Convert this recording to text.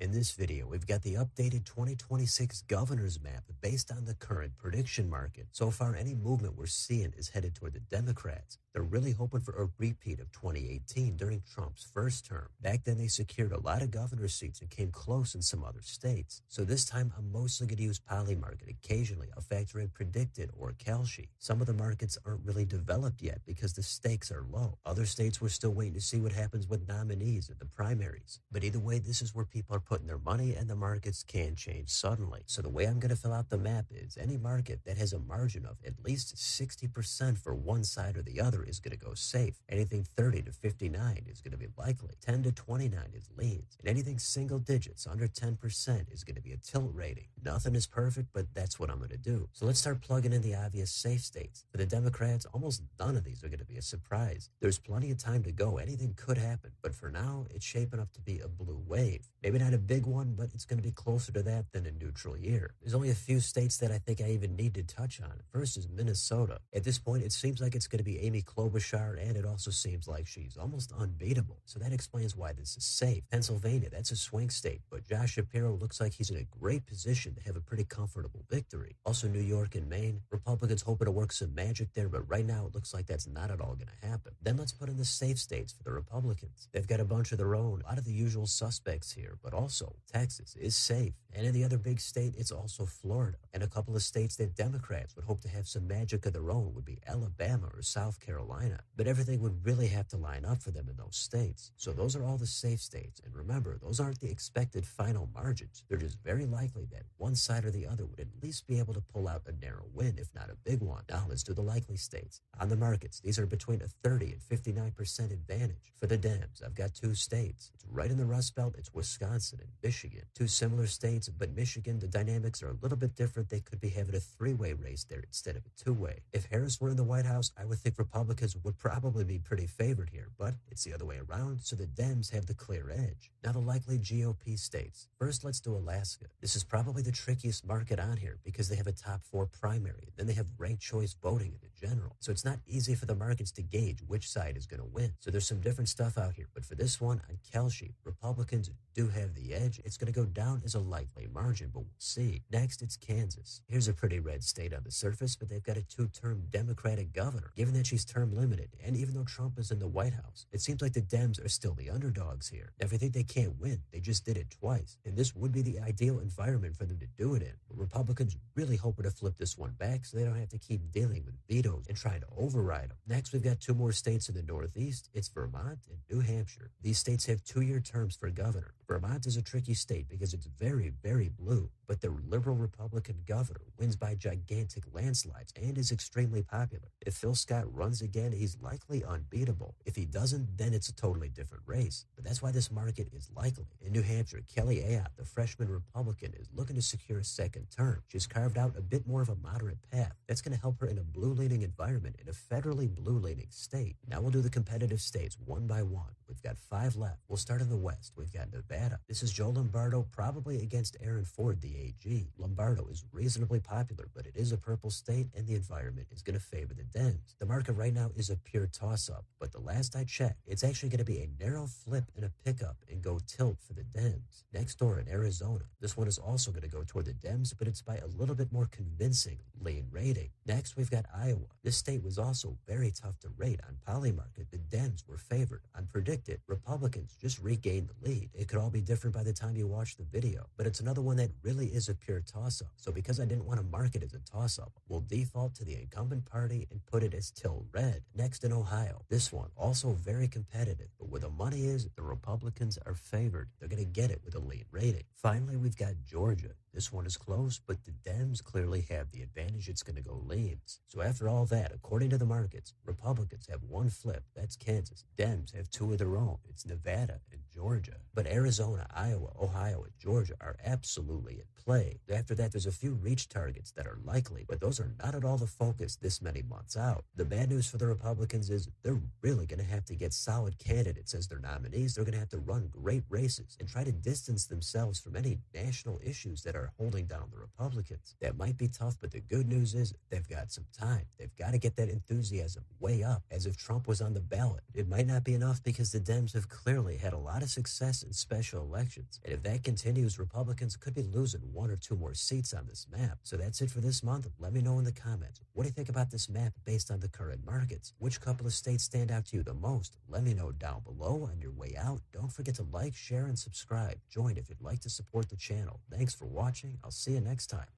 In this video, we've got the updated 2026 governor's map based on the current prediction market. So far, any movement we're seeing is headed toward the Democrats. They're really hoping for a repeat of 2018 during Trump's first term. Back then, they secured a lot of governor seats and came close in some other states. So this time, I'm mostly going to use Polymarket. Occasionally, I'll factor in Predicted or Kalshi. Some of the markets aren't really developed yet because the stakes are low. Other states, we're still waiting to see what happens with nominees at the primaries. But either way, this is where people are putting their money, and the markets can change suddenly. So the way I'm going to fill out the map is any market that has a margin of at least 60% for one side or the other is going to go safe. Anything 30 to 59 is going to be likely. 10 to 29 is leans. And anything single digits under 10% is going to be a tilt rating. Nothing is perfect, but that's what I'm going to do. So let's start plugging in the obvious safe states. For the Democrats, almost none of these are going to be a surprise. There's plenty of time to go. Anything could happen. But for now, it's shaping up to be a blue wave. Maybe not a big one, but it's going to be closer to that than a neutral year. There's only a few states that I think I even need to touch on. First is Minnesota. At this point, it seems like it's going to be Amy Klobuchar, and it also seems like she's almost unbeatable. So that explains why this is safe. Pennsylvania, that's a swing state, but Josh Shapiro looks like he's in a great position to have a pretty comfortable victory. Also New York and Maine, Republicans hoping to work some magic there, but right now it looks like that's not at all going to happen. Then let's put in the safe states for the Republicans. They've got a bunch of their own, a lot of the usual suspects here, but also Texas is safe. And in the other big state, it's also Florida. And a couple of states that Democrats would hope to have some magic of their own would be Alabama or South Carolina. But everything would really have to line up for them in those states. So those are all the safe states. And remember, those aren't the expected final margins. They're just very likely that one side or the other would at least be able to pull out a narrow win, if not a big one. Now let's do the likely states. On the markets, these are between a 30 and 59% advantage. For the Dems, I've got two states. It's right in the Rust Belt. It's Wisconsin and Michigan. Two similar states, but Michigan, the dynamics are a little bit different. They could be having a three-way race there instead of a two-way. If Harris were in the White House, I would think Republicans would probably be pretty favored here, but it's the other way around, so the Dems have the clear edge. Now the likely GOP states. First, let's do Alaska. This is probably the trickiest market on here because they have a top four primary. Then they have ranked choice voting in the general. So it's not easy for the markets to gauge which side is going to win. So there's some different stuff out here, but for this one, on Kalshi, Republicans do have the edge. It's going to go down as a likely margin, but we'll see. Next, it's Kansas. Here's a pretty red state on the surface, but they've got a two-term Democratic governor. Given that she's term limited, and even though Trump is in the White House, it seems like the Dems are still the underdogs here. Now, if you think they can't win, they just did it twice, and this would be the ideal environment for them to do it in. But Republicans really hoping to flip this one back so they don't have to keep dealing with vetoes and trying to override them. Next, we've got two more states in the Northeast. It's Vermont and New Hampshire. These states have two-year terms for governor. Vermont is a tricky state because it's very, very blue, but the liberal Republican governor wins by gigantic landslides and is extremely popular. If Phil Scott runs again, he's likely unbeatable. If he doesn't, then it's a totally different race. But that's why this market is likely. In New Hampshire, Kelly Ayotte, the freshman Republican, is looking to secure a second term. She's carved out a bit more of a moderate path. That's going to help her in a blue-leaning environment in a federally blue-leaning state. Now we'll do the competitive states one by one. We've got 5 left. We'll start in the West. We've got Nevada. This is Joe Lombardo, probably against Aaron Ford, the AG. Lombardo is reasonably popular, but it is a purple state, and the environment is going to favor the Dems. The market right now is a pure toss-up, but the last I checked, it's actually going to be a narrow flip and a pickup and go tilt for the Dems. Next door in Arizona, this one is also going to go toward the Dems, but it's by a little bit more convincing lean rating. Next, we've got Iowa. This state was also very tough to rate. On Polymarket, the Dems were favored. On Predicted, Republicans just regained the lead. It could all be different by the time you watch the video, but it's another one that really is a pure toss-up. So because I didn't want to mark it as a toss-up, we'll default to the incumbent party and put it as tilt red. Next in Ohio, this one also very competitive, but where the money is, the Republicans are favored. They're going to get it with a lean rating. Finally, we've got Georgia. This one is close, but the Dems clearly have the advantage. It's going to go leans. So after all that, according to the markets, Republicans have one flip. That's Kansas. Dems have two of their own. It's Nevada and Georgia. But Arizona, Iowa, Ohio, and Georgia are absolutely at play. After that, there's a few reach targets that are likely, but those are not at all the focus this many months out. The bad news for the Republicans is they're really going to have to get solid candidates as their nominees. They're going to have to run great races and try to distance themselves from any national issues that are are holding down the Republicans. That might be tough, but the good news is they've got some time. They've got to get that enthusiasm way up, as if Trump was on the ballot. It might not be enough because the Dems have clearly had a lot of success in special elections. And if that continues, Republicans could be losing 1 or 2 more seats on this map. So that's it for this month. Let me know in the comments. What do you think about this map based on the current markets? Which couple of states stand out to you the most? Let me know down below. On your way out, don't forget to like, share, and subscribe. Join if you'd like to support the channel. Thanks for watching. I'll see you next time.